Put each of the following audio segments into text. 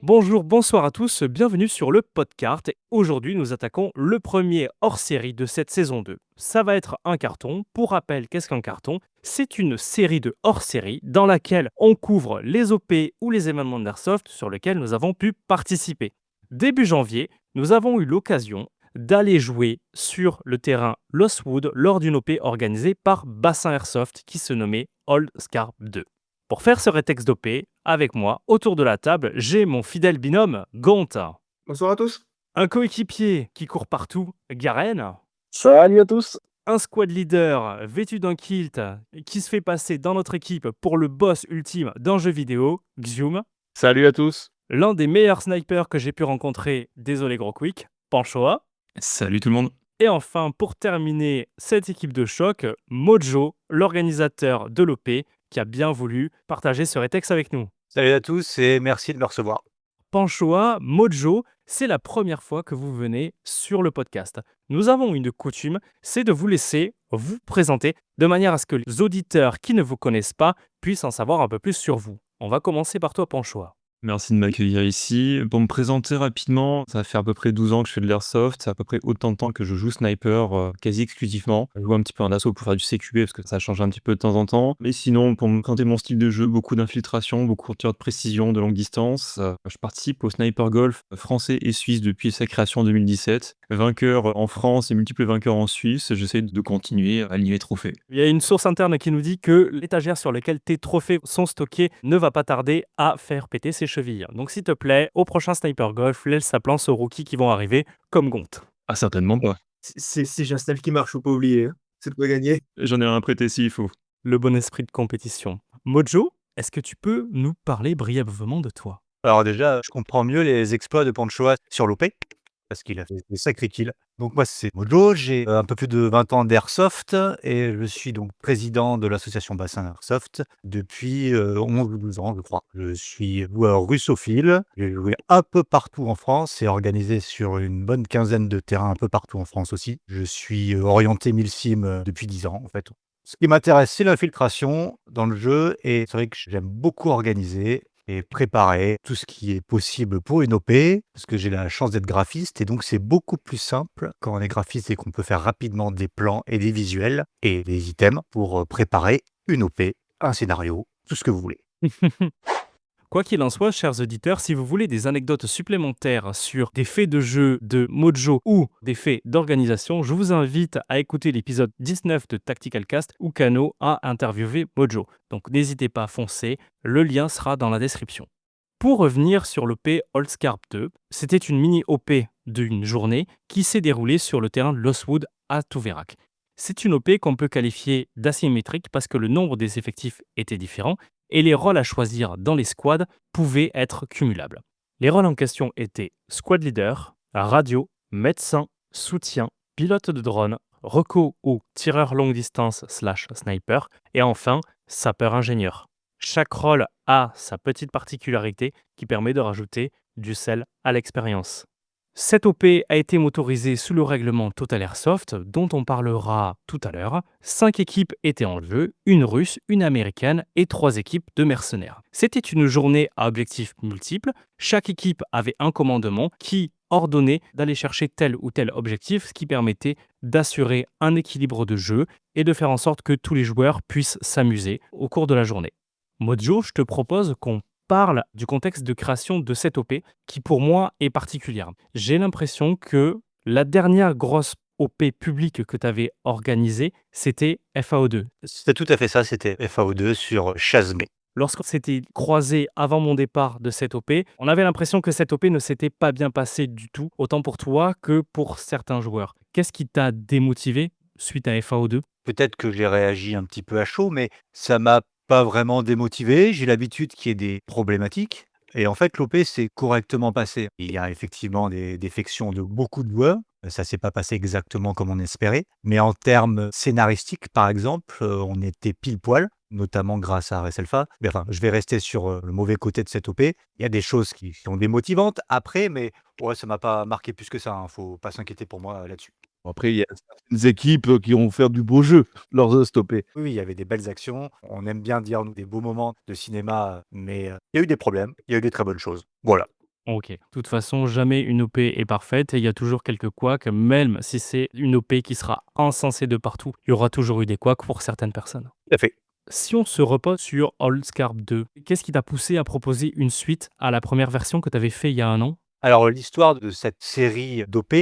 Bonjour, bonsoir à tous, bienvenue sur le Podcart. Aujourd'hui, nous attaquons le premier hors-série de cette saison 2. Ça va être un carton. Pour rappel, qu'est-ce qu'un carton? C'est une série de hors-série dans laquelle on couvre les OP ou les événements d'Airsoft sur lesquels nous avons pu participer. Début janvier, nous avons eu l'occasion d'aller jouer sur le terrain Lostwood lors d'une OP organisée par Bassin Airsoft qui se nommait Old Scarp 2. Pour faire ce rétexte d'OP, avec moi, autour de la table, j'ai mon fidèle binôme, Gont. Bonsoir à tous. Un coéquipier qui court partout, Garen. Salut à tous. Un squad leader vêtu d'un kilt qui se fait passer dans notre équipe pour le boss ultime d'un jeu vidéo, Xium. Salut à tous. L'un des meilleurs snipers que j'ai pu rencontrer, désolé gros quick, Panchoa. Salut tout le monde. Et enfin, pour terminer cette équipe de choc, Mojo, l'organisateur de l'OP, qui a bien voulu partager ce rétexte avec nous. Salut à tous et merci de me recevoir. Panchoa, Mojo, c'est la première fois que vous venez sur le podcast. Nous avons une coutume, c'est de vous laisser vous présenter de manière à ce que les auditeurs qui ne vous connaissent pas puissent en savoir un peu plus sur vous. On va commencer par toi, Panchoa. Merci de m'accueillir ici. Pour me présenter rapidement, ça fait à peu près 12 ans que je fais de l'airsoft. C'est à peu près autant de temps que je joue sniper quasi exclusivement. Je joue un petit peu en assaut pour faire du CQB parce que ça change un petit peu de temps en temps. Mais sinon, pour me présenter mon style de jeu, beaucoup d'infiltration, beaucoup de tirs de précision de longue distance. Je participe au Sniper Golf français et suisse depuis sa création en 2017. Vainqueur en France et multiples vainqueurs en Suisse. J'essaie de continuer à aligner les trophées. Il y a une source interne qui nous dit que l'étagère sur laquelle tes trophées sont stockés ne va pas tarder à faire péter ses chevilles. Donc s'il te plaît, au prochain Sniper Golf, laisse sa place aux rookies qui vont arriver comme Gont. Ah, certainement pas. C'est un snap qui marche, faut pas oublier. C'est de quoi gagner. J'en ai un prêté s'il faut. Le bon esprit de compétition. Mojo, est-ce que tu peux nous parler brièvement de toi? Alors déjà, je comprends mieux les exploits de Panchoa sur l'OP, parce qu'il a fait des sacrés kills. Donc moi c'est Mojo, j'ai un peu plus de 20 ans d'airsoft et je suis donc président de l'association Bassin Airsoft depuis 11 ou 12 ans je crois. Je suis joueur russophile, j'ai joué un peu partout en France et organisé sur une bonne quinzaine de terrains un peu partout en France aussi. Je suis orienté milsim depuis 10 ans en fait. Ce qui m'intéresse, c'est l'infiltration dans le jeu et c'est vrai que j'aime beaucoup organiser et préparer tout ce qui est possible pour une OP, parce que j'ai la chance d'être graphiste et donc c'est beaucoup plus simple quand on est graphiste et qu'on peut faire rapidement des plans et des visuels et des items pour préparer une OP, un scénario, tout ce que vous voulez. Quoi qu'il en soit, chers auditeurs, si vous voulez des anecdotes supplémentaires sur des faits de jeu de Mojo ou des faits d'organisation, je vous invite à écouter l'épisode 19 de Tactical Cast où Kano a interviewé Mojo. Donc n'hésitez pas à foncer, le lien sera dans la description. Pour revenir sur l'OP Old Scarp 2, c'était une mini-OP d'une journée qui s'est déroulée sur le terrain de Lostwood à Touverac. C'est une OP qu'on peut qualifier d'asymétrique parce que le nombre des effectifs était différent et les rôles à choisir dans les squads pouvaient être cumulables. Les rôles en question étaient squad leader, radio, médecin, soutien, pilote de drone, reco ou tireur longue distance / sniper, et enfin sapeur-ingénieur. Chaque rôle a sa petite particularité qui permet de rajouter du sel à l'expérience. Cette OP a été motorisée sous le règlement Total Airsoft, dont on parlera tout à l'heure. 5 équipes étaient en jeu, une russe, une américaine et 3 équipes de mercenaires. C'était une journée à objectifs multiples. Chaque équipe avait un commandement qui ordonnait d'aller chercher tel ou tel objectif, ce qui permettait d'assurer un équilibre de jeu et de faire en sorte que tous les joueurs puissent s'amuser au cours de la journée. Mojo, je te propose qu'on parle du contexte de création de cette OP qui pour moi est particulière. J'ai l'impression que la dernière grosse OP publique que tu avais organisée, c'était FAO2. C'était tout à fait ça, c'était FAO2 sur Chasmé. Lorsqu'on s'était croisé avant mon départ de cette OP, on avait l'impression que cette OP ne s'était pas bien passée du tout, autant pour toi que pour certains joueurs. Qu'est-ce qui t'a démotivé suite à FAO2? Peut-être que j'ai réagi un petit peu à chaud, mais ça m'a pas vraiment démotivé. J'ai l'habitude qu'il y ait des problématiques. Et en fait, l'OP s'est correctement passé. Il y a effectivement des défections de beaucoup de joueurs. Ça s'est pas passé exactement comme on espérait. Mais en termes scénaristiques, par exemple, on était pile poil, notamment grâce à Resselfa. Mais enfin, je vais rester sur le mauvais côté de cette OP. Il y a des choses qui sont démotivantes après, mais ouais, ça m'a pas marqué plus que ça, hein. Faut pas s'inquiéter pour moi là-dessus. Après, il y a certaines équipes qui vont faire du beau jeu lors de stopper. Oui, il y avait des belles actions. On aime bien dire, nous, des beaux moments de cinéma, mais il y a eu des problèmes. Il y a eu des très bonnes choses. Voilà. Ok. De toute façon, jamais une OP est parfaite et il y a toujours quelques couacs, même si c'est une OP qui sera encensée de partout. Il y aura toujours eu des couacs pour certaines personnes. Tout à fait. Si on se repose sur Old Scarp 2, qu'est-ce qui t'a poussé à proposer une suite à la première version que tu avais fait il y a un an? Alors, l'histoire de cette série d'OP,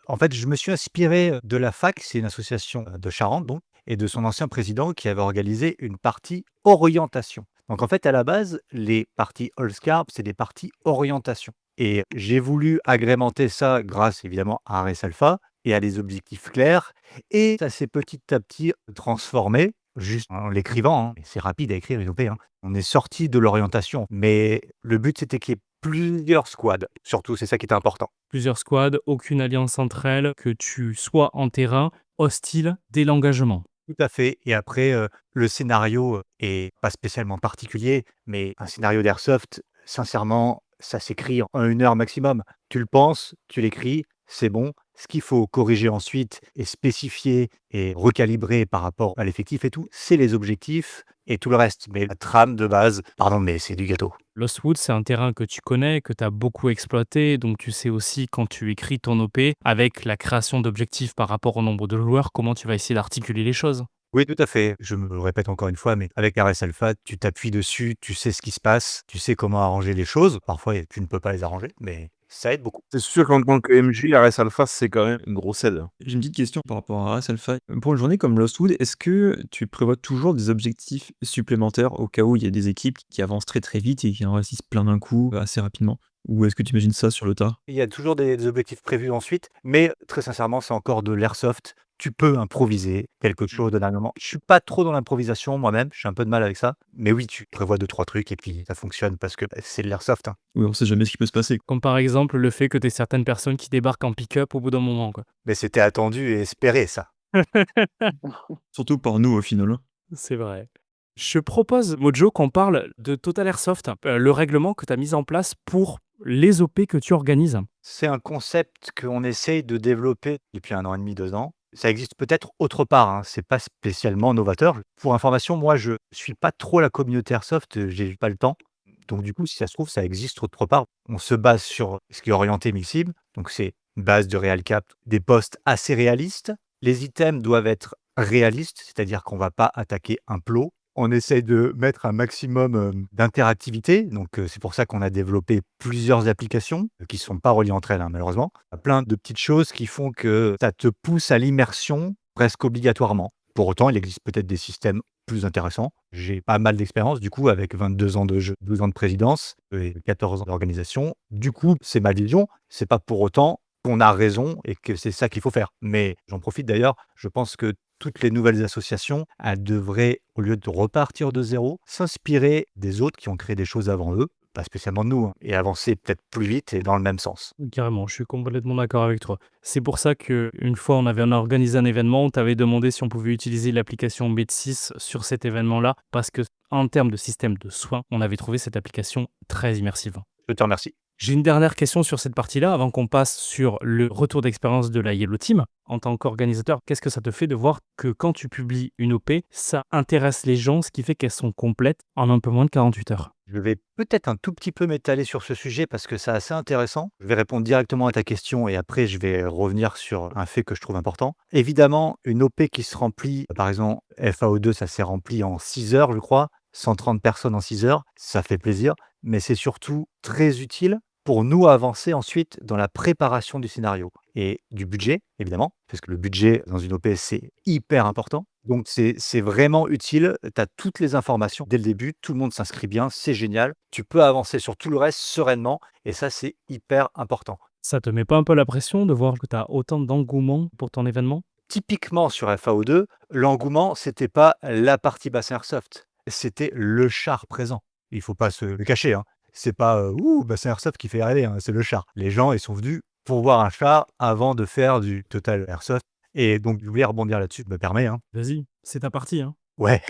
en fait, je me suis inspiré de la FAC, c'est une association de Charente, donc, et de son ancien président qui avait organisé une partie orientation. Donc, en fait, à la base, les parties All Scarp, c'est des parties orientation. Et j'ai voulu agrémenter ça grâce évidemment à Res Alpha et à des objectifs clairs. Et ça s'est petit à petit transformé, juste en l'écrivant, hein. C'est rapide à écrire une OP, hein. On est sorti de l'orientation, mais le but c'était qu'il y ait plusieurs squads. Surtout, c'est ça qui était important. Plusieurs squads, aucune alliance entre elles, que tu sois en terrain, hostile, dès l'engagement. Tout à fait. Et après, le scénario est pas spécialement particulier, mais un scénario d'airsoft, sincèrement, ça s'écrit en 1 heure maximum. Tu le penses, tu l'écris, c'est bon. Ce qu'il faut corriger ensuite et spécifier et recalibrer par rapport à l'effectif et tout, c'est les objectifs et tout le reste. Mais la trame de base, pardon, mais c'est du gâteau. Lostwood, c'est un terrain que tu connais, que tu as beaucoup exploité, donc tu sais aussi quand tu écris ton OP, avec la création d'objectifs par rapport au nombre de joueurs, comment tu vas essayer d'articuler les choses. Oui, tout à fait. Je me le répète encore une fois, mais avec RS Alpha, tu t'appuies dessus, tu sais ce qui se passe, tu sais comment arranger les choses. Parfois, tu ne peux pas les arranger, mais ça aide beaucoup. C'est sûr qu'en tant que MJ, RS Alpha, c'est quand même une grosse aide. J'ai une petite question par rapport à Ras Alpha. Pour une journée comme Lostwood, est-ce que tu prévois toujours des objectifs supplémentaires au cas où il y a des équipes qui avancent très très vite et qui en réussissent plein d'un coup assez rapidement? Ou est-ce que tu imagines ça sur le tas? Il y a toujours des objectifs prévus ensuite, mais très sincèrement, c'est encore de l'airsoft. Tu peux improviser quelque chose de dernier moment. Je suis pas trop dans l'improvisation moi-même, j'ai un peu de mal avec ça. Mais oui, tu prévois 2-3 trucs et puis ça fonctionne parce que c'est de l'airsoft, hein. Oui, on sait jamais ce qui peut se passer. Comme par exemple le fait que tu aies certaines personnes qui débarquent en pick-up au bout d'un moment, quoi. Mais c'était attendu et espéré, ça. Surtout par nous au final, hein. C'est vrai. Je propose, Mojo, qu'on parle de Total Airsoft, le règlement que tu as mis en place pour les OP que tu organises. C'est un concept qu'on essaye de développer depuis 1 an et demi, 2 ans. Ça existe peut-être autre part, hein, c'est pas spécialement novateur. Pour information, moi, je suis pas trop la communauté airsoft, j'ai pas le temps. Donc du coup, si ça se trouve, ça existe autre part. On se base sur ce qui est orienté mille-cible, donc c'est une base de réal cap, des postes assez réalistes. Les items doivent être réalistes, c'est-à-dire qu'on va pas attaquer un plot. On essaie de mettre un maximum, d'interactivité, donc c'est pour ça qu'on a développé plusieurs applications, qui sont pas reliées entre elles, hein, malheureusement. Il y a plein de petites choses qui font que ça te pousse à l'immersion presque obligatoirement. Pour autant, il existe peut-être des systèmes plus intéressants. J'ai pas mal d'expérience du coup avec 22 ans de jeu, 12 ans de présidence et 14 ans d'organisation. Du coup, c'est ma vision, c'est pas pour autant qu'on a raison et que c'est ça qu'il faut faire. Mais j'en profite d'ailleurs, je pense que toutes les nouvelles associations, elles devraient, au lieu de repartir de zéro, s'inspirer des autres qui ont créé des choses avant eux, pas spécialement de nous, hein, et avancer peut-être plus vite et dans le même sens. Carrément, je suis complètement d'accord avec toi. C'est pour ça qu'une fois, on avait organisé un événement, on t'avait demandé si on pouvait utiliser l'application Med6 sur cet événement-là, parce que en termes de système de soins, on avait trouvé cette application très immersive. Je te remercie. J'ai une dernière question sur cette partie-là, avant qu'on passe sur le retour d'expérience de la Yellow Team. En tant qu'organisateur, qu'est-ce que ça te fait de voir que quand tu publies une OP, ça intéresse les gens, ce qui fait qu'elles sont complètes en un peu moins de 48 heures? Je vais peut-être un tout petit peu m'étaler sur ce sujet parce que c'est assez intéressant. Je vais répondre directement à ta question et après je vais revenir sur un fait que je trouve important. Évidemment, une OP qui se remplit, par exemple FAO2, ça s'est rempli en 6 heures, je crois, 130 personnes en 6 heures, ça fait plaisir, mais c'est surtout très utile pour nous avancer ensuite dans la préparation du scénario et du budget, évidemment, parce que le budget dans une OP, c'est hyper important. Donc c'est vraiment utile, tu as toutes les informations dès le début, tout le monde s'inscrit bien, c'est génial. Tu peux avancer sur tout le reste sereinement et ça, c'est hyper important. Ça te met pas un peu la pression de voir que tu as autant d'engouement pour ton événement? Typiquement sur FAO2, l'engouement, c'était pas la partie bassin airsoft, c'était le char présent. Il faut pas se le cacher, hein. c'est pas ouh, Bassin Airsoft qui fait rêver, hein, c'est le char. Les gens, ils sont venus pour voir un char avant de faire du total airsoft. Et donc, je voulais rebondir là-dessus, je me permets, hein. Vas-y, c'est ta partie, hein. Ouais,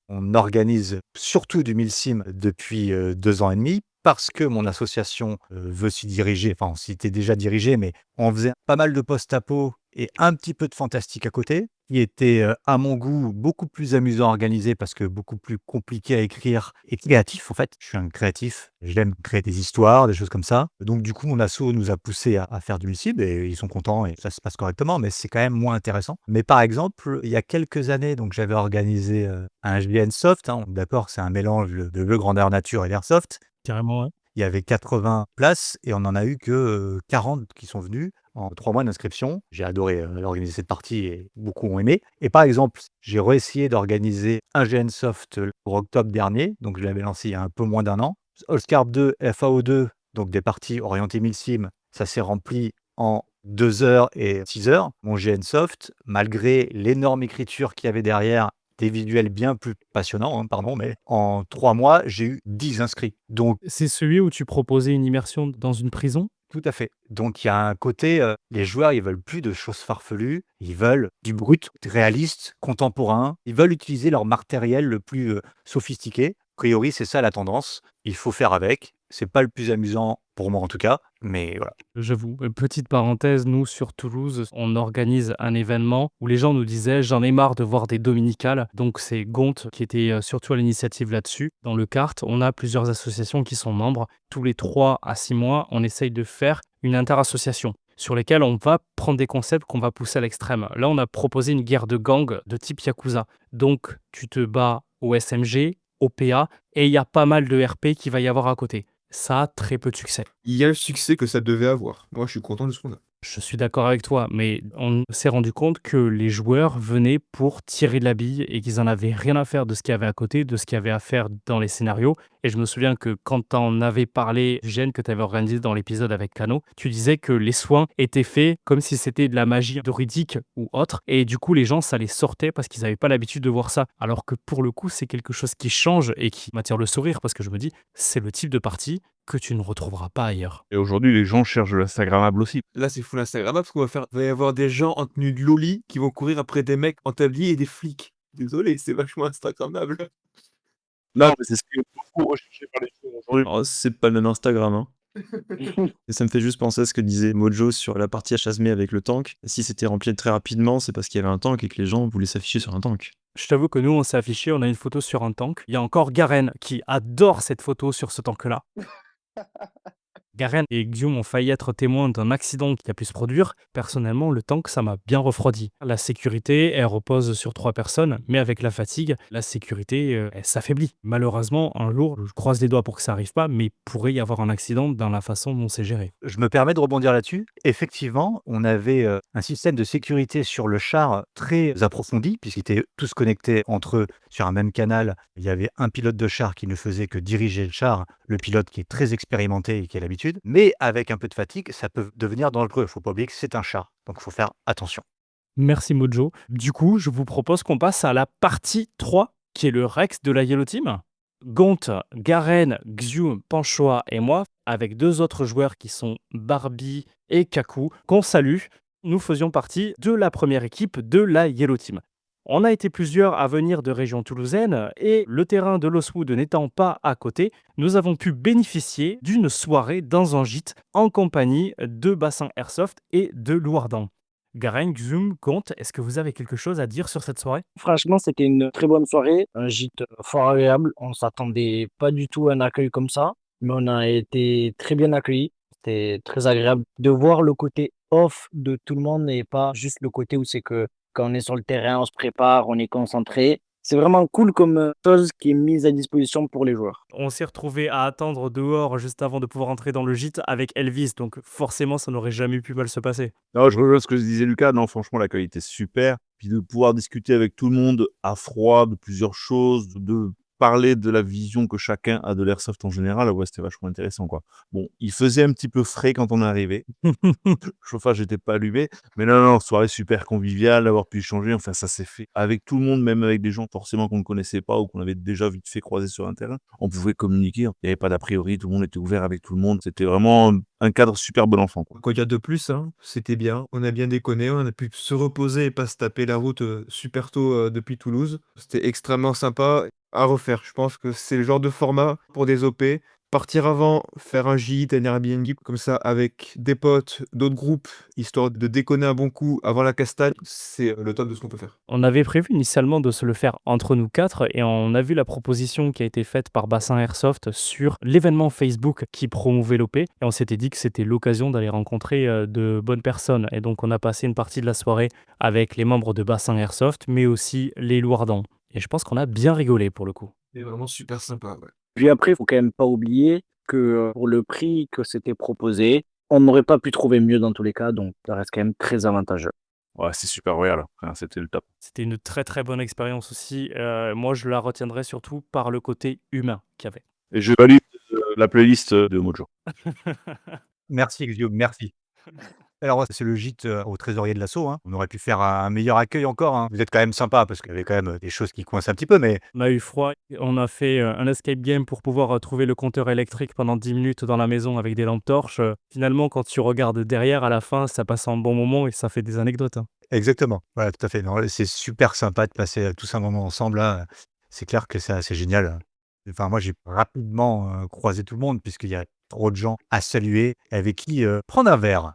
on organise surtout du milsim depuis 2 ans et demi parce que mon association veut s'y diriger. Enfin, on s'y était déjà dirigé, mais on faisait pas mal de post-apo et un petit peu de fantastique à côté, qui était à mon goût beaucoup plus amusant à organiser parce que beaucoup plus compliqué à écrire et créatif en fait. Je suis un créatif, j'aime créer des histoires, des choses comme ça. Donc du coup, mon asso nous a poussé à faire du multi et ils sont contents et ça se passe correctement, mais c'est quand même moins intéressant. Mais par exemple, il y a quelques années, donc j'avais organisé un JN Soft, hein, on est d'accord, c'est un mélange de le grandeur nature et l'airsoft. Carrément, ouais. Il y avait 80 places et on en a eu que 40 qui sont venus en 3 mois d'inscription. J'ai adoré organiser cette partie et beaucoup ont aimé. Et par exemple, j'ai réessayé d'organiser un GN Soft pour octobre dernier, donc je l'avais lancé il y a un peu moins d'un an. Allscarp 2, FAO2, donc des parties orientées milsim, ça s'est rempli en 2 heures et 6 heures. Mon GN Soft, malgré l'énorme écriture qu'il y avait derrière, des visuels bien plus passionnants, hein, pardon, mais en 3 mois, j'ai eu 10 inscrits. Donc C'est celui où tu proposais une immersion dans une prison? tout à fait. Donc il y a un côté, les joueurs, ils veulent plus de choses farfelues, ils veulent du brut, réaliste, contemporain. Ils veulent utiliser leur matériel le plus, sophistiqué. A priori, c'est ça la tendance. Il faut faire avec. C'est pas le plus amusant, pour moi en tout cas, mais voilà. J'avoue. Petite parenthèse, nous, sur Toulouse, on organise un événement où les gens nous disaient: «J'en ai marre de voir des dominicales». Donc c'est Gont qui était, surtout à l'initiative là-dessus. Dans le CART, on a plusieurs associations qui sont membres. Tous les 3 à 6 mois, on essaye de faire une interassociation sur lesquelles on va prendre des concepts qu'on va pousser à l'extrême. Là, on a proposé une guerre de gang de type Yakuza. Donc tu te bats au SMG, au PA et il y a pas mal de RP qu'il va y avoir à côté. Ça a très peu de succès. Il y a le succès que ça devait avoir. Moi, je suis content de ce qu'on a. Je suis d'accord avec toi, mais on s'est rendu compte que les joueurs venaient pour tirer de la bille et qu'ils en avaient rien à faire de ce qu'il y avait à côté, de ce qu'il y avait à faire dans les scénarios. Et je me souviens que quand tu en avais parlé, Gênes, que tu avais organisé dans l'épisode avec Kano, tu disais que les soins étaient faits comme si c'était de la magie druidique ou autre. Et du coup, les gens, ça les sortait parce qu'ils n'avaient pas l'habitude de voir ça. Alors que pour le coup, c'est quelque chose qui change et qui m'attire le sourire parce que je me dis, c'est le type de partie que tu ne retrouveras pas ailleurs. Et aujourd'hui, les gens cherchent de l'Instagrammable aussi. Là, c'est full Instagrammable parce va y avoir des gens en tenue de loli qui vont courir après des mecs en tablier et des flics. Désolé, c'est vachement Instagrammable. Non, mais c'est ce qui est beaucoup recherché par les gens aujourd'hui. Oh, c'est pas le même Instagram, hein. Et ça me fait juste penser à ce que disait Mojo sur la partie à Chasmé avec le tank. Si c'était rempli très rapidement, c'est parce qu'il y avait un tank et que les gens voulaient s'afficher sur un tank. Je t'avoue que nous, on s'est affiché, on a une photo sur un tank. Il y a encore Garen qui adore cette photo sur ce tank-là. Garen et Xium ont failli être témoins d'un accident qui a pu se produire. Personnellement, le tank, ça m'a bien refroidi. La sécurité, elle repose sur 3 personnes, mais avec la fatigue, la sécurité, elle s'affaiblit. Malheureusement, un jour, je croise les doigts pour que ça arrive pas, mais il pourrait y avoir un accident dans la façon dont c'est géré. Je me permets de rebondir là-dessus. Effectivement, on avait un système de sécurité sur le char très approfondi, puisqu'ils étaient tous connectés entre eux sur un même canal. Il y avait un pilote de char qui ne faisait que diriger le char, le pilote qui est très expérimenté et qui a l'habitude. Mais avec un peu de fatigue, ça peut devenir dangereux. Il ne faut pas oublier que c'est un char, donc il faut faire attention. Merci Mojo. Du coup, je vous propose qu'on passe à la partie 3, qui est le Rex de la Yellow Team. Gont, Garen, Xium, Panchoa et moi, avec 2 autres joueurs qui sont Barbie et Kaku, qu'on salue. Nous faisions partie de la première équipe de la Yellow Team. On a été plusieurs à venir de région toulousaine et le terrain de Lostwood n'étant pas à côté, nous avons pu bénéficier d'une soirée dans un gîte en compagnie de Bassin Airsoft et de Louardan. Garen, Xium, Gont, est-ce que vous avez quelque chose à dire sur cette soirée? Franchement, c'était une très bonne soirée, un gîte fort agréable. On s'attendait pas du tout à un accueil comme ça, mais on a été très bien accueillis. C'était très agréable de voir le côté off de tout le monde et pas juste le côté où c'est que quand on est sur le terrain, on se prépare, on est concentré. C'est vraiment cool comme chose qui est mise à disposition pour les joueurs. On s'est retrouvé à attendre dehors juste avant de pouvoir entrer dans le gîte avec Elvis, donc forcément ça n'aurait jamais pu mal se passer. Non, je rejoins ce que disait Lucas. Non, franchement, l'accueil était super. Puis de pouvoir discuter avec tout le monde à froid de plusieurs choses, de parler de la vision que chacun a de l'airsoft en général, ouais, c'était vachement intéressant, quoi. Bon, il faisait un petit peu frais quand on est arrivé. Le chauffage n'était pas allumé, mais non, soirée super conviviale, d'avoir pu échanger, enfin, ça s'est fait avec tout le monde, même avec des gens forcément qu'on ne connaissait pas ou qu'on avait déjà vite fait croiser sur un terrain. On pouvait communiquer, il n'y avait pas d'a priori, tout le monde était ouvert avec tout le monde. C'était vraiment un cadre super bon enfant, quoi. Quoi dire de plus, hein? C'était bien. On a bien déconné, on a pu se reposer et pas se taper la route, super tôt, depuis Toulouse. C'était extrêmement sympa à refaire. Je pense que c'est le genre de format pour des OP. Partir avant, faire un gîte, un Airbnb comme ça avec des potes, d'autres groupes, histoire de déconner un bon coup avant la castagne, c'est, le top de ce qu'on peut faire. On avait prévu initialement de se le faire entre nous 4 et on a vu la proposition qui a été faite par Bassin Airsoft sur l'événement Facebook qui promouvait l'OP et on s'était dit que c'était l'occasion d'aller rencontrer de bonnes personnes. Et donc on a passé une partie de la soirée avec les membres de Bassin Airsoft mais aussi les Lourdans. Et je pense qu'on a bien rigolé pour le coup. C'est vraiment super sympa, ouais. Puis après, il faut quand même pas oublier que pour le prix que c'était proposé, on n'aurait pas pu trouver mieux dans tous les cas, donc ça reste quand même très avantageux. Ouais, c'est super royal, enfin, c'était le top. C'était une très très bonne expérience aussi. Moi je la retiendrai surtout par le côté humain qu'il y avait. Et je valide la playlist de Mojo. Merci Guillaume, merci. Alors, c'est le gîte, au trésorier de l'assaut, hein. On aurait pu faire un meilleur accueil encore, hein. Vous êtes quand même sympa parce qu'il y avait quand même, des choses qui coincent un petit peu, mais On a eu froid, on a fait un escape game pour pouvoir trouver le compteur électrique pendant 10 minutes dans la maison avec des lampes torches. Finalement, quand tu regardes derrière, à la fin, ça passe un bon moment et ça fait des anecdotes, hein. exactement. Voilà, tout à fait. Non, c'est super sympa de passer, tous un moment ensemble là, c'est clair que c'est assez génial, hein. Enfin, moi, j'ai rapidement, croisé tout le monde puisqu'il y a trop de gens à saluer avec qui, prendre un verre.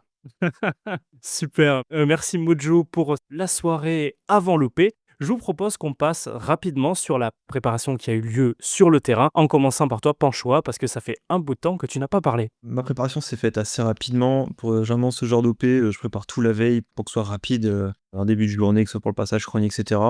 Super. Merci Mojo pour la soirée avant l'OP. Je vous propose qu'on passe rapidement sur la préparation qui a eu lieu sur le terrain, en commençant par toi, Panchois, parce que ça fait un bout de temps que tu n'as pas parlé. Ma préparation s'est faite assez rapidement. Pour généralement ce genre d'OP, je prépare tout la veille pour que ce soit rapide, en début de journée, que ce soit pour le passage chronique, etc.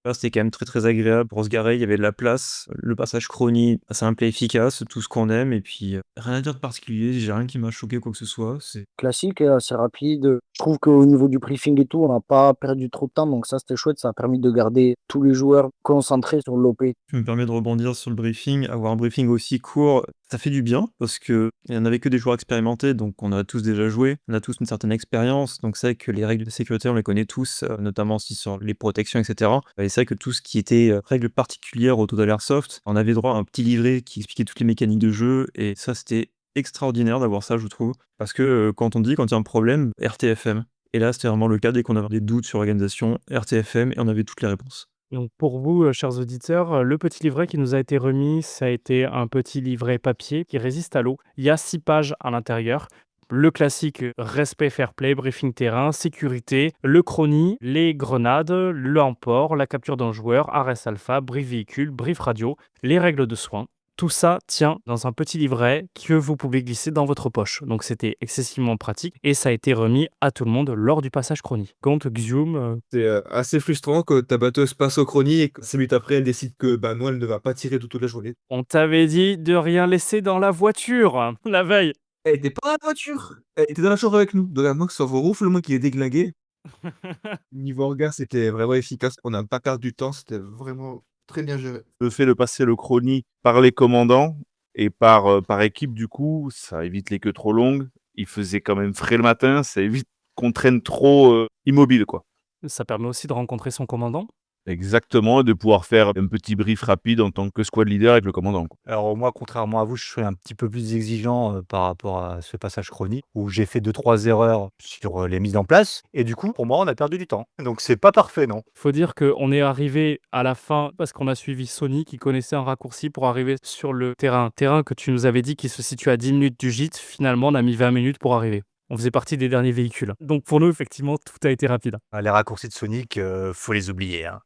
Là, c'était quand même très très agréable pour se garer, il y avait de la place. Le passage chronique, simple et efficace, tout ce qu'on aime, et puis rien à dire de particulier, j'ai rien qui m'a choqué quoi que ce soit. Classique et assez rapide. Je trouve qu'au niveau du briefing et tout, on n'a pas perdu trop de temps, donc ça c'était chouette, ça a permis de garder tous les joueurs concentrés sur l'OP. Je me permets de rebondir sur le briefing. Avoir un briefing aussi court, ça fait du bien parce qu'il n'y en avait que des joueurs expérimentés, donc on a tous déjà joué, on a tous une certaine expérience, donc c'est vrai que les règles de sécurité, on les connaît tous, notamment aussi sur les protections, etc. Et c'est vrai que tout ce qui était règles particulières au Total Airsoft, on avait droit à un petit livret qui expliquait toutes les mécaniques de jeu, et ça c'était extraordinaire d'avoir ça, je trouve, parce que quand il y a un problème, RTFM. Et là, c'était vraiment le cas dès qu'on avait des doutes sur l'organisation, RTFM, et on avait toutes les réponses. Donc pour vous, chers auditeurs, le petit livret qui nous a été remis, ça a été un petit livret papier qui résiste à l'eau. Il y a 6 pages à l'intérieur. Le classique respect, fair play, briefing terrain, sécurité, le chrony, les grenades, l'emport, la capture d'un joueur, ARES alpha, brief véhicule, brief radio, les règles de soins. Tout ça tient dans un petit livret que vous pouvez glisser dans votre poche. Donc c'était excessivement pratique et ça a été remis à tout le monde lors du passage chrony. Compte Xium, C'est, assez frustrant que ta batteuse passe au chrony et que 5 minutes après, elle décide que, bah, non, elle ne va pas tirer toute la journée. on t'avait dit de rien laisser dans la voiture la veille. Elle était pas dans la voiture, elle était dans la chambre avec nous. Donc à moins que ce soit vos rouffles, moi qui est déglingué. Niveau regard, c'était vraiment efficace. On n'a pas perdu du temps, c'était vraiment très bien géré. Le fait de passer le chrony par les commandants et par équipe, du coup, ça évite les queues trop longues. Il faisait quand même frais le matin, ça évite qu'on traîne trop immobile, quoi. Ça permet aussi de rencontrer son commandant. Exactement, et de pouvoir faire un petit brief rapide en tant que squad leader avec le commandant, quoi. Alors moi, contrairement à vous, je suis un petit peu plus exigeant, par rapport à ce passage chronique où j'ai fait 2-3 erreurs sur, les mises en place et du coup, pour moi, on a perdu du temps. Donc c'est pas parfait, non. Faut dire qu'on est arrivé à la fin parce qu'on a suivi Sony qui connaissait un raccourci pour arriver sur le terrain. Terrain que tu nous avais dit qui se situe à 10 minutes du gîte. Finalement, on a mis 20 minutes pour arriver. On faisait partie des derniers véhicules. Donc pour nous, effectivement, tout a été rapide. Ah, les raccourcis de Sonic, faut les oublier, hein.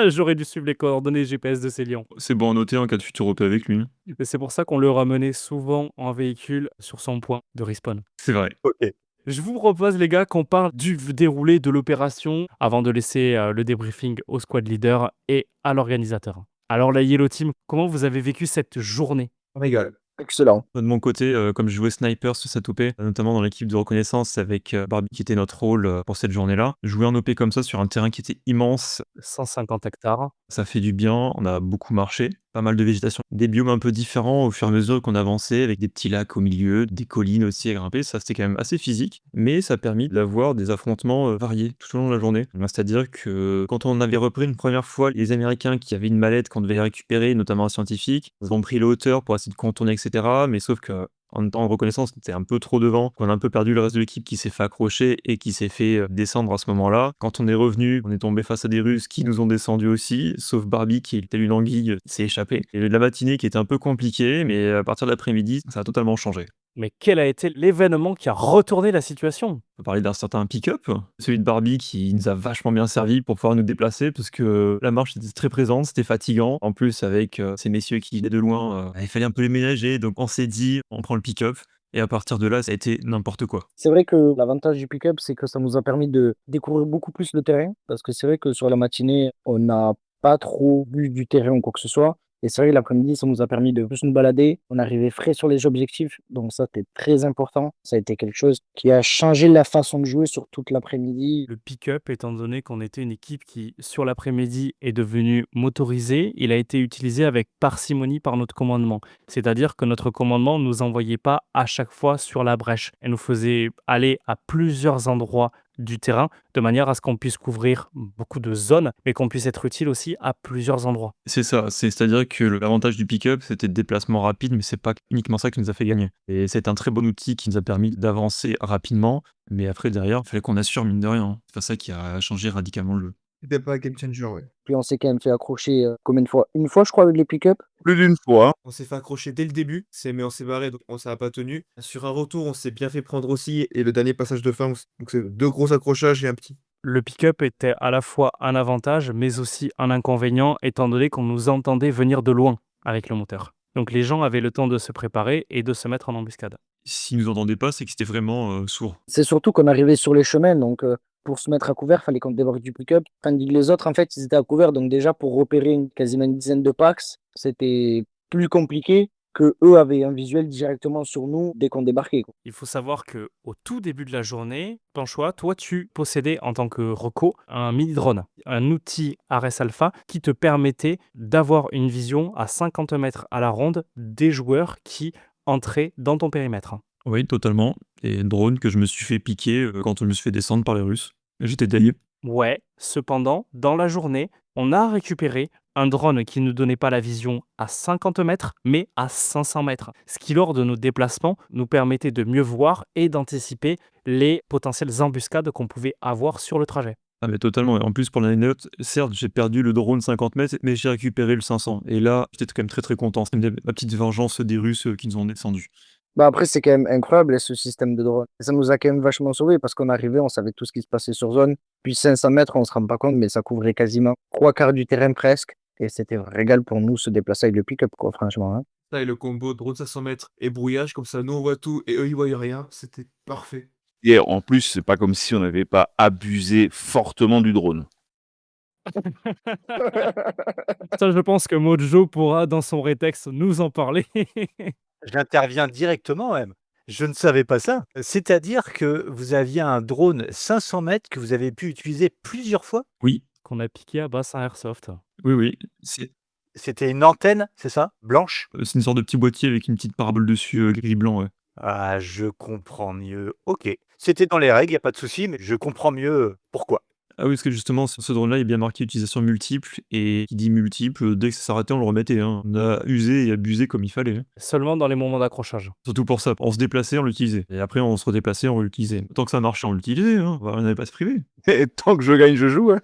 J'aurais dû suivre les coordonnées GPS de Célian. C'est bon à noter en cas de futur OP avec lui. Et c'est pour ça qu'on le ramenait souvent en véhicule sur son point de respawn. C'est vrai. OK. Je vous propose, les gars, qu'on parle du déroulé de l'opération avant de laisser le débriefing au squad leader et à l'organisateur. Alors, la Yellow Team, comment vous avez vécu cette journée? On régale. Excellent. De mon côté, comme je jouais sniper sur cette OP, notamment dans l'équipe de reconnaissance avec, Barbie qui était notre rôle, pour cette journée-là. Jouer un OP comme ça sur un terrain qui était immense, 150 hectares. ça fait du bien. On a beaucoup marché, pas mal de végétation, des biomes un peu différents au fur et à mesure qu'on avançait, avec des petits lacs au milieu, des collines aussi à grimper. Ça, c'était quand même assez physique, mais ça a permis d'avoir des affrontements, variés tout au long de la journée. C'est-à-dire que quand on avait repris une première fois les Américains qui avaient une mallette qu'on devait récupérer, notamment un scientifique, ils ont pris les hauteurs pour essayer de contourner et cetera, mais sauf qu'en étant en reconnaissance, on était un peu trop devant, qu'on a un peu perdu le reste de l'équipe qui s'est fait accrocher et qui s'est fait, descendre à ce moment-là. Quand on est revenu, on est tombé face à des Russes qui nous ont descendus aussi, sauf Barbie qui, telle une anguille, s'est échappé. Et la matinée qui était un peu compliquée, mais à partir de l'après-midi, ça a totalement changé. Mais quel a été l'événement qui a retourné la situation? On peut parler d'un certain pick-up, celui de Barbie qui nous a vachement bien servi pour pouvoir nous déplacer parce que la marche était très présente, c'était fatigant. En plus, avec ces messieurs qui venaient de loin, il fallait un peu les ménager. Donc on s'est dit, on prend le pick-up. Et à partir de là, ça a été n'importe quoi. C'est vrai que l'avantage du pick-up, c'est que ça nous a permis de découvrir beaucoup plus le terrain. Parce que c'est vrai que sur la matinée, on n'a pas trop vu du terrain ou quoi que ce soit. Et c'est vrai que l'après-midi, ça nous a permis de plus nous balader. On arrivait frais sur les objectifs. Donc ça, c'était très important. Ça a été quelque chose qui a changé la façon de jouer sur toute l'après-midi. Le pick-up, étant donné qu'on était une équipe qui, sur l'après-midi, est devenue motorisée, il a été utilisé avec parcimonie par notre commandement. C'est-à-dire que notre commandement ne nous envoyait pas à chaque fois sur la brèche. Elle nous faisait aller à plusieurs endroits du terrain, de manière à ce qu'on puisse couvrir beaucoup de zones, mais qu'on puisse être utile aussi à plusieurs endroits. C'est ça, c'est-à-dire que l'avantage du pick-up, c'était le déplacement rapide, mais c'est pas uniquement ça qui nous a fait gagner. Et c'est un très bon outil qui nous a permis d'avancer rapidement, mais après derrière, il fallait qu'on assure mine de rien, hein. C'est pas ça qui a changé radicalement le jeu. C'était pas un game changer, ouais. Puis on s'est quand même fait accrocher combien de fois? Une fois, je crois, avec les pick-up. Plus d'une fois, hein. On s'est fait accrocher dès le début, mais on s'est barré, donc ça a pas tenu. Sur un retour, on s'est bien fait prendre aussi, et le dernier passage de fin, donc c'est 2 gros accrochages et un petit. Le pick-up était à la fois un avantage, mais aussi un inconvénient, étant donné qu'on nous entendait venir de loin avec le moteur. Donc les gens avaient le temps de se préparer et de se mettre en embuscade. S'ils nous entendaient pas, c'est que c'était vraiment, sourd. C'est surtout qu'on arrivait sur les chemins, donc pour se mettre à couvert, fallait qu'on débarque du pick-up. Tandis que les autres, en fait, ils étaient à couvert, donc déjà pour repérer quasiment une dizaine de packs, c'était plus compliqué que eux avaient un visuel directement sur nous dès qu'on débarquait, quoi. Il faut savoir que au tout début de la journée, Panchois, toi, tu possédais en tant que reco un mini-drone, un outil Ares Alpha qui te permettait d'avoir une vision à 50 mètres à la ronde des joueurs qui entraient dans ton périmètre. Oui, totalement. Et drone que je me suis fait piquer, quand je me suis fait descendre par les Russes. J'étais deg. Ouais, cependant, dans la journée, on a récupéré un drone qui ne donnait pas la vision à 50 mètres, mais à 500 mètres. Ce qui, lors de nos déplacements, nous permettait de mieux voir et d'anticiper les potentielles embuscades qu'on pouvait avoir sur le trajet. Ah mais totalement et en plus pour l'anecdote, certes, j'ai perdu le drone 50 mètres, mais j'ai récupéré le 500 et là, j'étais quand même très, très content. C'était ma petite vengeance des Russes, qui nous ont descendus. Bah après, c'est quand même incroyable, ce système de drone. Et ça nous a quand même vachement sauvés parce qu'on arrivait, on savait tout ce qui se passait sur zone. Puis 500 mètres, on se rend pas compte, mais ça couvrait quasiment 3/4 du terrain presque. Et c'était un régal pour nous se déplacer avec le pick-up, quoi, franchement, hein. Ça et le combo drone 500 mètres et brouillage, comme ça nous on voit tout et eux ils voient rien, c'était parfait. Et en plus, c'est pas comme si on n'avait pas abusé fortement du drone. Ça, je pense que Mojo pourra, dans son rétexte, nous en parler. J'interviens directement même. Je ne savais pas ça. C'est-à-dire que vous aviez un drone 500 mètres que vous avez pu utiliser plusieurs fois? Oui, Qu'on a piqué à Bassin Airsoft. oui, C'était une antenne, c'est ça? Blanche? c'est une sorte de petit boîtier avec une petite parabole dessus, gris-blanc, ouais. Ah, je comprends mieux. OK. C'était dans les règles, il y a pas de souci, mais je comprends mieux, pourquoi. Ah oui, parce que justement, ce drone-là est bien marqué utilisation multiple et qui dit multiple, dès que ça s'arrêtait, on le remettait, hein. On a usé et abusé comme il fallait, hein. Seulement dans les moments d'accrochage. Surtout pour ça, on se déplaçait, on l'utilisait et après on se redéplaçait, on l'utilisait. Tant que ça marchait, on l'utilisait, hein, on n'allait pas se priver. Et tant que je gagne, je joue, hein.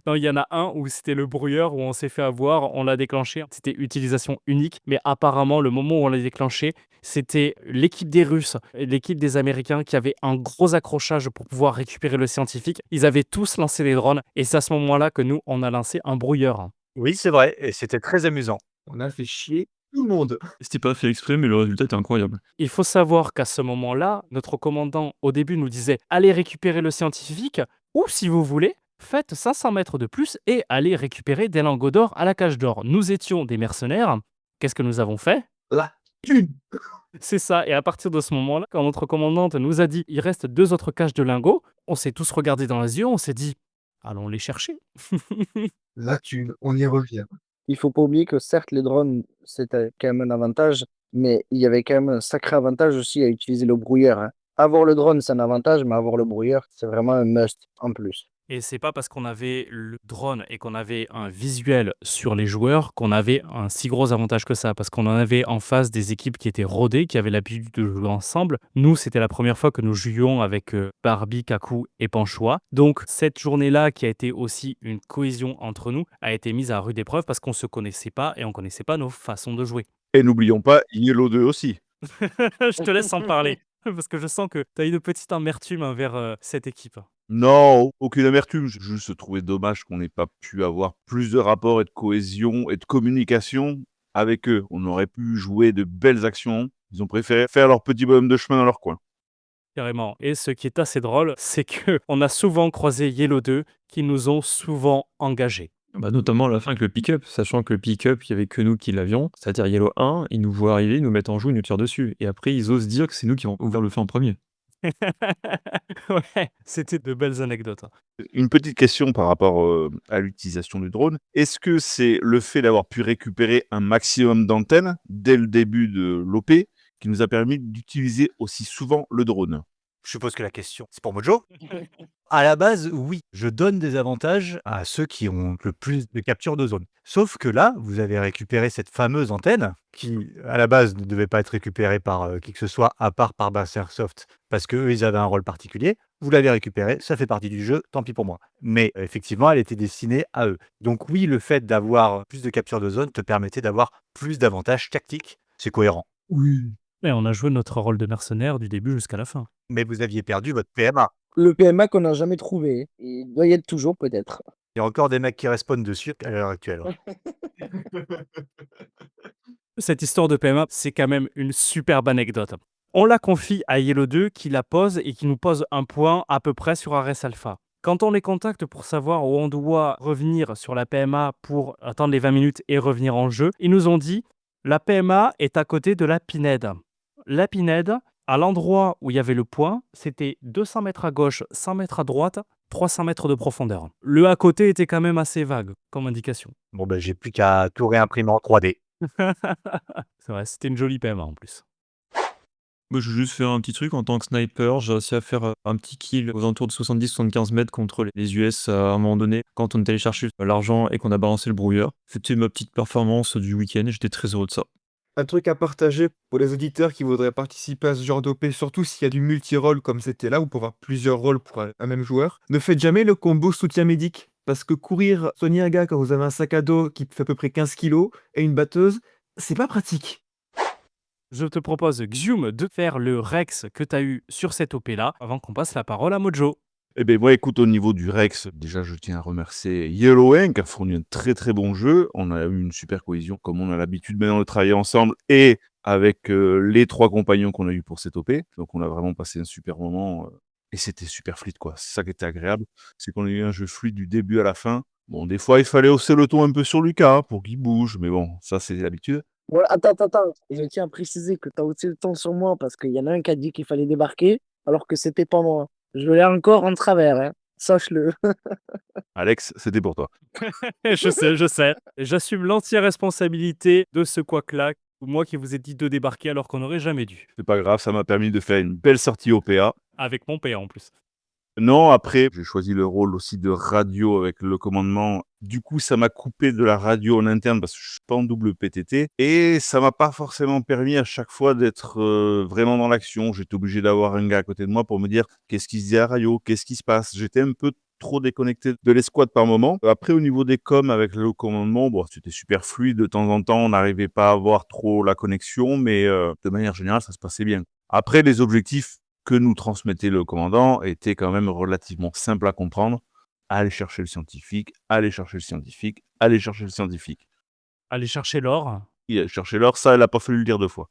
Non, il y en a un où c'était le brouilleur, où on s'est fait avoir, on l'a déclenché. C'était utilisation unique, mais apparemment, le moment où on l'a déclenché, c'était l'équipe des Russes et l'équipe des Américains qui avaient un gros accrochage pour pouvoir récupérer le scientifique. Ils avaient tous lancé des drones, et c'est à ce moment-là que nous, on a lancé un brouilleur. Oui, c'est vrai et c'était très amusant. On a fait chier tout le monde. C'était pas fait exprès, mais le résultat était incroyable. Il faut savoir qu'à ce moment-là, notre commandant, au début, nous disait « Allez récupérer le scientifique, ou si vous voulez, faites 500 mètres de plus et allez récupérer des lingots d'or à la cage d'or. » Nous étions des mercenaires. Qu'est-ce que nous avons fait? Là, C'est ça. Et à partir de ce moment-là, quand notre commandante nous a dit il reste 2 autres caches de lingots, on s'est tous regardés dans les yeux, on s'est dit allons les chercher. La thune, on y revient. Il faut pas oublier que certes, les drones, c'était quand même un avantage, mais il y avait quand même un sacré avantage aussi à utiliser le brouilleur, hein. Avoir le drone, c'est un avantage, mais avoir le brouilleur, c'est vraiment un must en plus. Et c'est pas parce qu'on avait le drone et qu'on avait un visuel sur les joueurs qu'on avait un si gros avantage que ça, parce qu'on en avait en face des équipes qui étaient rodées, qui avaient l'habitude de jouer ensemble. Nous, c'était la première fois que nous jouions avec Barbie, Kaku et Panchois. Donc cette journée-là, qui a été aussi une cohésion entre nous, a été mise à rude épreuve parce qu'on se connaissait pas et on connaissait pas nos façons de jouer. Et n'oublions pas Yellow 2 aussi. Je te laisse en parler, parce que je sens que tu as une petite amertume envers cette équipe. Non, aucune amertume. J'ai juste trouvé dommage qu'on n'ait pas pu avoir plus de rapport et de cohésion et de communication avec eux. On aurait pu jouer de belles actions. Ils ont préféré faire leur petit bonhomme de chemin dans leur coin. Carrément. Et ce qui est assez drôle, c'est que on a souvent croisé Yellow 2 qui nous ont souvent engagés. Bah, notamment à la fin avec le pick-up, sachant que le pick-up, il y avait que nous qui l'avions, c'est-à-dire Yellow 1, ils nous voient arriver, ils nous mettent en joue, ils nous tirent dessus. Et après, ils osent dire que c'est nous qui avons ouvert le feu en premier. Ouais, c'était de belles anecdotes. Une petite question par rapport à l'utilisation du drone. Est-ce que c'est le fait d'avoir pu récupérer un maximum d'antennes dès le début de l'OP qui nous a permis d'utiliser aussi souvent le drone? Je suppose que la question, c'est pour Mojo? À la base, oui, je donne des avantages à ceux qui ont le plus de capture de zone. Sauf que là, vous avez récupéré cette fameuse antenne qui, à la base, ne devait pas être récupérée par qui que ce soit, à part par Airsoft, parce qu'eux, ils avaient un rôle particulier. Vous l'avez récupérée, ça fait partie du jeu, tant pis pour moi. Mais effectivement, elle était destinée à eux. Donc oui, le fait d'avoir plus de capture de zone te permettait d'avoir plus d'avantages tactiques. C'est cohérent. Et on a joué notre rôle de mercenaire du début jusqu'à la fin. Mais vous aviez perdu votre PMA. Le PMA qu'on n'a jamais trouvé, il doit y être toujours peut-être. Il y a encore des mecs qui respawnent dessus à l'heure actuelle. Cette histoire de PMA, c'est quand même une superbe anecdote. On la confie à Yellow 2 qui la pose et qui nous pose un point à peu près sur Ares Alpha. Quand on les contacte pour savoir où on doit revenir sur la PMA pour attendre les 20 minutes et revenir en jeu, ils nous ont dit la PMA est à côté de la Pinède. La Pinède, à l'endroit où il y avait le point, c'était 200 mètres à gauche, 100 mètres à droite, 300 mètres de profondeur. Le à côté était quand même assez vague comme indication. Bon, ben, j'ai plus qu'à tout réimprimer en 3D. C'est vrai, c'était une jolie PMA en plus. Moi, je vais juste faire un petit truc en tant que sniper. J'ai réussi à faire un petit kill aux alentours de 70-75 mètres contre les US à un moment donné, quand on est allé chercher l'argent et qu'on a balancé le brouilleur. C'était ma petite performance du week-end et j'étais très heureux de ça. Un truc à partager pour les auditeurs qui voudraient participer à ce genre d'OP, surtout s'il y a du multi-rôle comme c'était là, où pour avoir plusieurs rôles pour un même joueur. Ne faites jamais le combo soutien médic, parce que courir, soigner un gars quand vous avez un sac à dos qui fait à peu près 15 kilos et une batteuse, c'est pas pratique. Je te propose, Xium, de faire le Rex que tu as eu sur cette OP-là, avant qu'on passe la parole à Mojo. Eh bien, moi, écoute, au niveau du Rex, déjà, je tiens à remercier Yellow 1 qui a fourni un très très bon jeu. On a eu une super cohésion, comme on a l'habitude maintenant de travailler ensemble, et avec les 3 compagnons qu'on a eu pour cette OP. Donc, on a vraiment passé un super moment, et c'était super fluide, quoi. C'est ça qui était agréable, c'est qu'on a eu un jeu fluide du début à la fin. Bon, des fois, il fallait hausser le ton un peu sur Lucas pour qu'il bouge, mais bon, ça, c'est l'habitude. Voilà, attends. Je tiens à préciser que tu as aussi le temps sur moi parce qu'il y en a un qui a dit qu'il fallait débarquer alors que c'était pas moi. Je l'ai encore en travers, hein. Sache-le. Alex, c'était pour toi. Je sais. J'assume l'entière responsabilité de ce couac-là, moi qui vous ai dit de débarquer alors qu'on n'aurait jamais dû. C'est pas grave, ça m'a permis de faire une belle sortie OPA. Avec mon PA en plus. Non, après, j'ai choisi le rôle aussi de radio avec le commandement. Du coup, ça m'a coupé de la radio en interne parce que je suis pas en double PTT. Et ça m'a pas forcément permis à chaque fois d'être vraiment dans l'action. J'étais obligé d'avoir un gars à côté de moi pour me dire qu'est-ce qui se dit à la radio, qu'est-ce qui se passe. J'étais un peu trop déconnecté de l'escouade par moment. Après, au niveau des coms avec le commandement, bon, c'était super fluide. De temps en temps, on n'arrivait pas à avoir trop la connexion, mais de manière générale, ça se passait bien. Après, les objectifs que nous transmettait le commandant était quand même relativement simple à comprendre. Aller chercher le scientifique, aller chercher le scientifique, aller chercher le scientifique. Aller chercher l'or. Il a cherché l'or, ça, elle n'a pas fallu le dire 2 fois.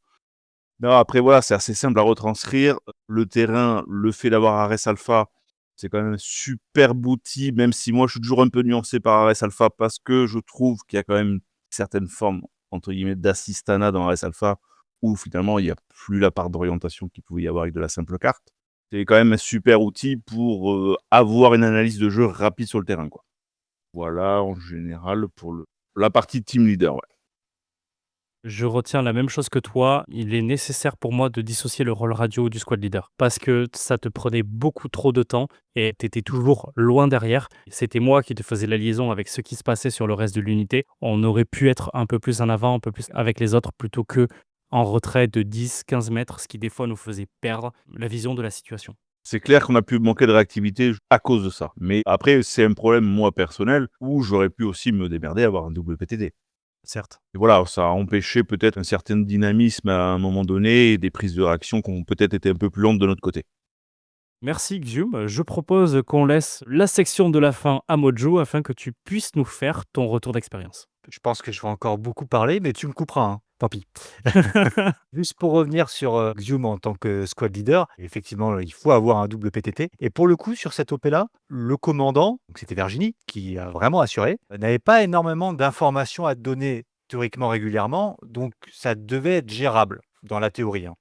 Non, après, voilà, c'est assez simple à retranscrire. Le terrain, le fait d'avoir Ares Alpha, c'est quand même un superbe outil, même si moi, je suis toujours un peu nuancé par Ares Alpha parce que je trouve qu'il y a quand même une certaine forme, entre guillemets, d'assistanat dans Ares Alpha où finalement il y a plus la part d'orientation qu'il pouvait y avoir avec de la simple carte. C'est quand même un super outil pour, avoir une analyse de jeu rapide sur le terrain, quoi. Voilà, en général, pour la partie team leader, ouais. Je retiens la même chose que toi. Il est nécessaire pour moi de dissocier le rôle radio du squad leader parce que ça te prenait beaucoup trop de temps et tu étais toujours loin derrière. C'était moi qui te faisais la liaison avec ce qui se passait sur le reste de l'unité. On aurait pu être un peu plus en avant, un peu plus avec les autres plutôt que en retrait de 10-15 mètres, ce qui des fois nous faisait perdre la vision de la situation. C'est clair qu'on a pu manquer de réactivité à cause de ça. Mais après, c'est un problème, moi, personnel, où j'aurais pu aussi me démerder, avoir un double PTT. Certes. Et voilà, ça a empêché peut-être un certain dynamisme à un moment donné et des prises de réaction qui ont peut-être été un peu plus lentes de notre côté. Merci Xium. Je propose qu'on laisse la section de la fin à Mojo afin que tu puisses nous faire ton retour d'expérience. Je pense que je vais encore beaucoup parler, mais tu me couperas, hein. Tant pis. Juste pour revenir sur, Xium en tant que squad leader, effectivement, il faut avoir un double PTT et pour le coup, sur cette OP-là, le commandant, donc c'était Virginie qui a vraiment assuré, n'avait pas énormément d'informations à te donner théoriquement régulièrement, donc ça devait être gérable dans la théorie, hein.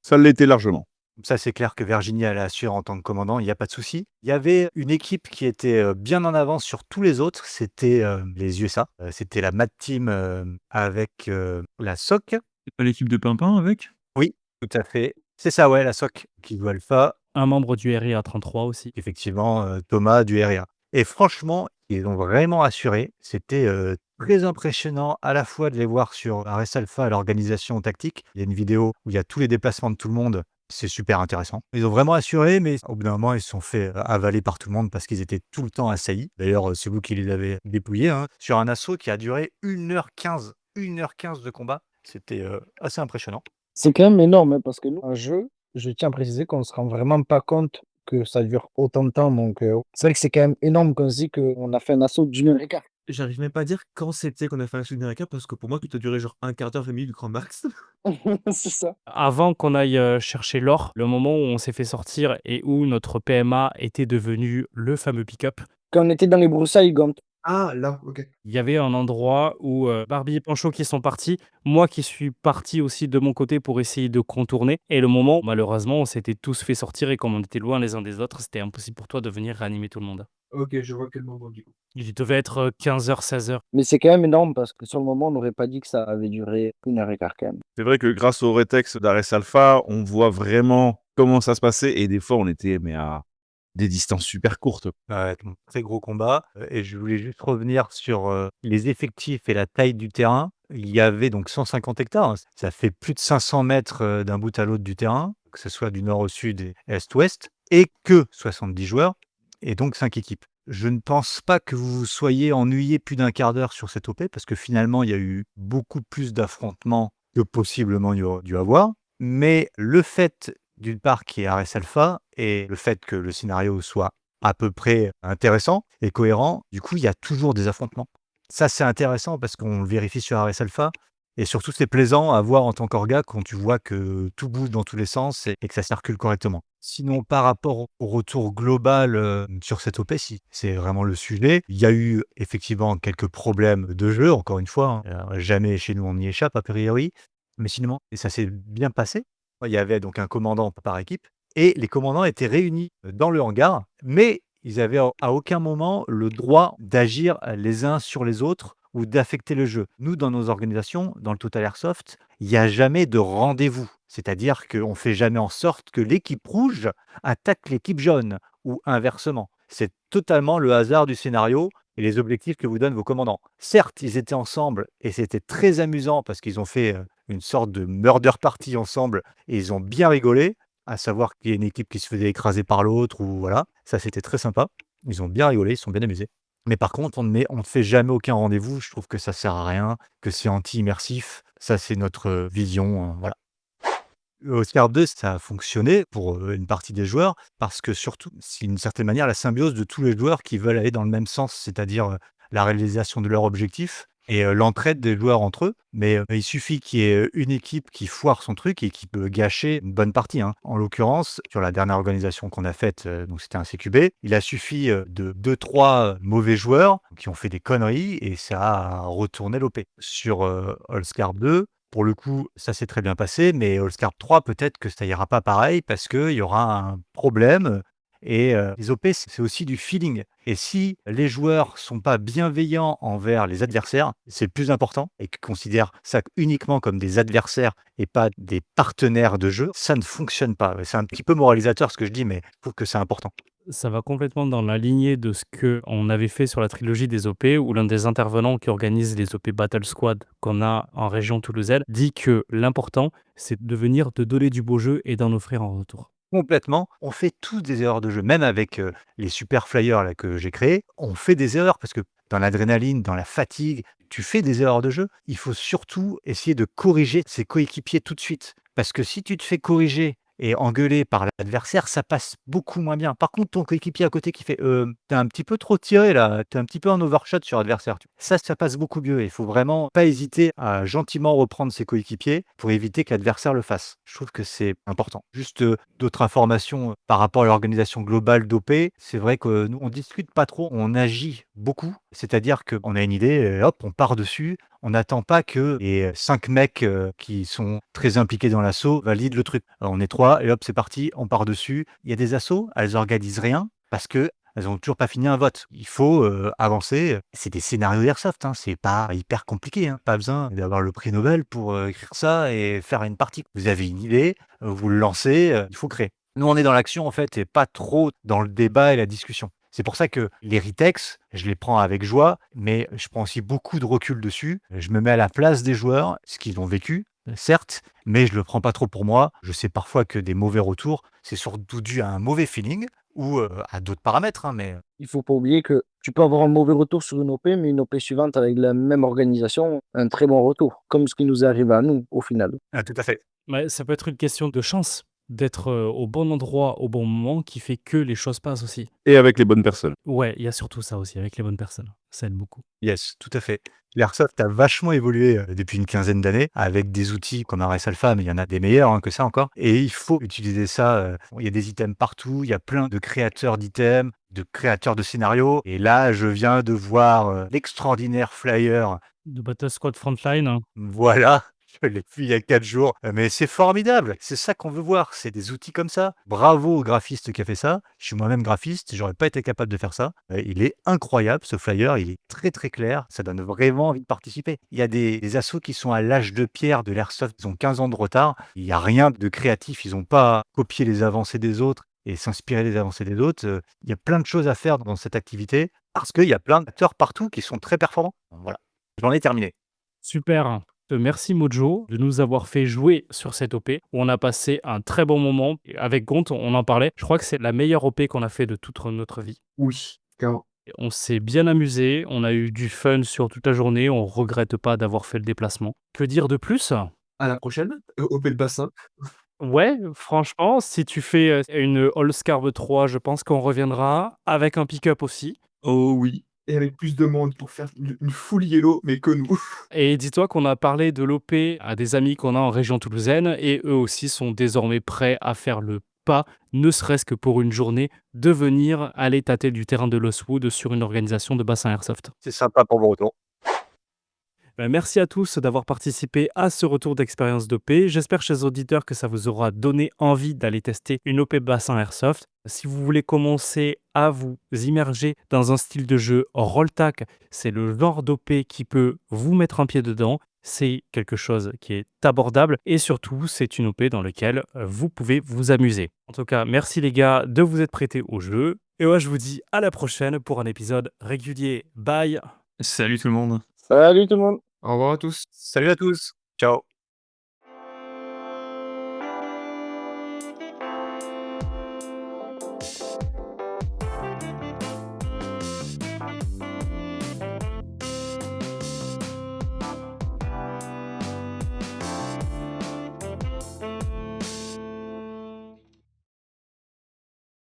Ça l'était largement. Ça, c'est clair que Virginie, elle assure en tant que commandant, il y a pas de souci. Il y avait une équipe qui était, bien en avance sur tous les autres, c'était, les USA. C'était la MAD Team, avec, la SOC. C'est pas l'équipe de Pimpin avec? Oui, tout à fait. C'est ça, ouais, la SOC qui joue Alpha. Un membre du RIA 33 aussi. Effectivement, Thomas du RIA et franchement, ils ont vraiment assuré. C'était, très impressionnant à la fois de les voir sur Ares Alpha à l'organisation tactique. Il y a une vidéo où il y a tous les déplacements de tout le monde. C'est super intéressant. Ils ont vraiment assuré, mais au bout d'un moment, ils se sont fait, avaler par tout le monde parce qu'ils étaient tout le temps assaillis. D'ailleurs, c'est vous qui les avez dépouillés, hein, sur un assaut qui a duré 1h15. 1h15 de combat. C'était, assez impressionnant. C'est quand même énorme, hein, parce que nous, un jeu, je tiens à préciser qu'on ne se rend vraiment pas compte que ça dure autant de temps. Donc, c'est vrai que c'est quand même énorme qu'on se dit qu'on a fait un assaut d'une heure et quart. J'arrive même pas à dire quand c'était qu'on a fait un souvenir avec parce que pour moi, tout a duré genre un quart d'heure, 20 minutes grand max. C'est ça. Avant qu'on aille chercher l'or, le moment où on s'est fait sortir et où notre PMA était devenu le fameux pick-up, Quand on était dans les broussailles, Gant. Ah là, OK. il y avait un endroit où Barbie et Pancho qui sont partis, moi qui suis parti aussi de mon côté pour essayer de contourner. Et le moment où malheureusement on s'était tous fait sortir et comme on était loin les uns des autres, c'était impossible pour toi de venir réanimer tout le monde. OK, je vois quel moment du coup. Il devait être 15h, 16h. Mais c'est quand même énorme parce que sur le moment, on n'aurait pas dit que ça avait duré une heure et quart quand même. C'est vrai que grâce au rétex d'Ares Alpha, on voit vraiment comment ça se passait et des fois, on était mais à des distances super courtes. Ouais, donc très gros combat, et je voulais juste revenir sur, les effectifs et la taille du terrain. Il y avait donc 150 hectares, hein. Ça fait plus de 500 mètres, d'un bout à l'autre du terrain, que ce soit du nord au sud et est-ouest et que 70 joueurs et donc 5 équipes. Je ne pense pas que vous vous soyez ennuyés plus d'un quart d'heure sur cette OP parce que finalement, il y a eu beaucoup plus d'affrontements que possiblement il y aurait dû avoir. Mais le fait, d'une part, qu'il y ait Ares Alpha et le fait que le scénario soit à peu près intéressant et cohérent, du coup, il y a toujours des affrontements. Ça, c'est intéressant parce qu'on le vérifie sur Ares Alpha et surtout, c'est plaisant à voir en tant qu'orga quand tu vois que tout bouge dans tous les sens et que ça circule correctement. Sinon, par rapport au retour global, sur cette OP, si c'est vraiment le sujet, il y a eu effectivement quelques problèmes de jeu, encore une fois, hein, jamais chez nous on y échappe a priori, mais sinon et ça s'est bien passé. Il y avait donc un commandant par équipe et les commandants étaient réunis, dans le hangar, mais ils avaient à aucun moment le droit d'agir, les uns sur les autres ou d'affecter le jeu. Nous, dans nos organisations, dans le Total Airsoft, il n'y a jamais de rendez-vous. C'est-à-dire qu'on ne fait jamais en sorte que l'équipe rouge attaque l'équipe jaune ou inversement. C'est totalement le hasard du scénario et les objectifs que vous donnent vos commandants. Certes, ils étaient ensemble et c'était très amusant parce qu'ils ont fait, une sorte de murder party ensemble et ils ont bien rigolé, à savoir qu'il y a une équipe qui se faisait écraser par l'autre ou voilà, ça c'était très sympa. Ils ont bien rigolé, ils se sont bien amusés. Mais par contre, on ne fait jamais aucun rendez-vous. Je trouve que ça sert à rien, que c'est anti-immersif. Ça, c'est notre vision, voilà. Oscar 2, ça a fonctionné pour, une partie des joueurs parce que surtout, c'est d'une certaine manière la symbiose de tous les joueurs qui veulent aller dans le même sens, c'est-à-dire, la réalisation de leur objectif et l'entraide des joueurs entre eux. Mais, il suffit qu'il y ait une équipe qui foire son truc et qui peut gâcher une bonne partie, hein. En l'occurrence, sur la dernière organisation qu'on a faite, donc c'était un CQB, il a suffi, de 2-3 mauvais joueurs qui ont fait des conneries et ça a retourné l'OP. Sur, All-Scar 2, Pour le coup, ça s'est très bien passé, mais All-Star 3, peut-être que ça ira pas pareil parce qu'il y aura un problème et les OP, c'est aussi du feeling et si les joueurs sont pas bienveillants envers les adversaires, c'est le plus important et qu'ils considèrent ça uniquement comme des adversaires et pas des partenaires de jeu, ça ne fonctionne pas. C'est un petit peu moralisateur ce que je dis, mais je trouve que c'est important. Ça va complètement dans la lignée de ce qu'on avait fait sur la trilogie des OP, où l'un des intervenants qui organise les OP Battle Squad qu'on a en région toulousaine dit que l'important, c'est de venir te donner du beau jeu et d'en offrir en retour. Complètement. On fait tous des erreurs de jeu, même avec, les super flyers là que j'ai créés, on fait des erreurs parce que dans l'adrénaline, dans la fatigue, tu fais des erreurs de jeu. Il faut surtout essayer de corriger ses coéquipiers tout de suite. Parce que si tu te fais corriger et engueuler par l'adversaire, ça passe beaucoup moins bien. Par contre, ton coéquipier à côté qui fait: «Tu un petit peu trop tiré là, tu un petit peu en overshot sur l'adversaire», ça passe beaucoup mieux. Il faut vraiment pas hésiter à gentiment reprendre ses coéquipiers pour éviter que l'adversaire le fasse. Je trouve que c'est important. Juste, d'autres informations, par rapport à l'organisation globale d'OP, c'est vrai que nous, on discute pas trop, on agit beaucoup. C'est-à-dire qu'on a une idée et hop, on part dessus. On n'attend pas que les 5 mecs, qui sont très impliqués dans l'assaut valident le truc. Alors on est 3 et hop, c'est parti, on part dessus. Il y a des assos, elles organisent rien parce qu'elles ont toujours pas fini un vote. Il faut, avancer. C'est des scénarios d'airsoft, hein, c'est pas hyper compliqué, hein. Pas besoin d'avoir le prix Nobel pour, écrire ça et faire une partie. Vous avez une idée, vous le lancez, il faut créer. Nous, on est dans l'action en fait et pas trop dans le débat et la discussion. C'est pour ça que les retex, je les prends avec joie, mais je prends aussi beaucoup de recul dessus. Je me mets à la place des joueurs, ce qu'ils ont vécu, certes, mais je le prends pas trop pour moi. Je sais parfois que des mauvais retours, c'est surtout dû à un mauvais feeling ou, à d'autres paramètres, hein, mais Il faut pas oublier que tu peux avoir un mauvais retour sur une OP, mais une OP suivante avec la même organisation, un très bon retour, comme ce qui nous est arrivé à nous au final. tout à fait. Ouais, ça peut être une question de chance, d'être au bon endroit au bon moment qui fait que les choses passent aussi. Et avec les bonnes personnes. Ouais, il y a surtout ça aussi, avec les bonnes personnes. Ça aide beaucoup. Yes, tout à fait. L'airsoft a vachement évolué, depuis une quinzaine d'années avec des outils comme RS Alpha, mais il y en a des meilleurs, hein, que ça encore et il faut utiliser ça, il y a des items partout, il y a plein de créateurs d'items, de créateurs de scénarios et là, je viens de voir, l'extraordinaire flyer, De Battle Squad Frontline, hein. voilà, je l'ai vu il y a 4 jours, mais c'est formidable, c'est ça qu'on veut voir, c'est des outils comme ça. Bravo au graphiste qui a fait ça. Je suis moi-même graphiste, j'aurais pas été capable de faire ça. Il est incroyable ce flyer, il est très, très clair, ça donne vraiment envie de participer. Il y a des assos qui sont à l'âge de pierre de l'airsoft, ils ont 15 ans de retard, il y a rien de créatif, ils ont pas copié les avancées des autres et s'inspirer des avancées des autres, il y a plein de choses à faire dans cette activité parce qu'il y a plein d'acteurs partout qui sont très performants. Voilà, j'en ai terminé. Super. Merci Mojo de nous avoir fait jouer sur cette OP où on a passé un très bon moment. Et avec Gont, on en parlait. Je crois que c'est la meilleure OP qu'on a fait de toute notre vie. Oui, carrément. Et on s'est bien amusé, on a eu du fun sur toute la journée, on regrette pas d'avoir fait le déplacement. Que dire de plus? À la prochaine, OP le bassin. Ouais, franchement, si tu fais une All Scarb 3, je pense qu'on reviendra avec un pick-up aussi. Oh oui. Et avec plus de monde pour faire une full yellow, mais que nous. Et dis-toi qu'on a parlé de l'OP à des amis qu'on a en région toulousaine et eux aussi sont désormais prêts à faire le pas, ne serait-ce que pour une journée, de venir aller tâter du terrain de Lostwood sur une organisation de bassin airsoft. C'est sympa pour vos retours. Merci à tous d'avoir participé à ce retour d'expérience d'OP. J'espère, chers auditeurs, que ça vous aura donné envie d'aller tester une OP bassin airsoft. Si vous voulez commencer à vous immerger dans un style de jeu roll-tac, c'est le genre d'OP qui peut vous mettre un pied dedans. C'est quelque chose qui est abordable et surtout, c'est une OP dans laquelle vous pouvez vous amuser. En tout cas, merci les gars de vous être prêtés au jeu. Et moi, je vous dis à la prochaine pour un épisode régulier. Bye! Salut tout le monde. Salut tout le monde! Au revoir à tous. Salut à tous. Ciao.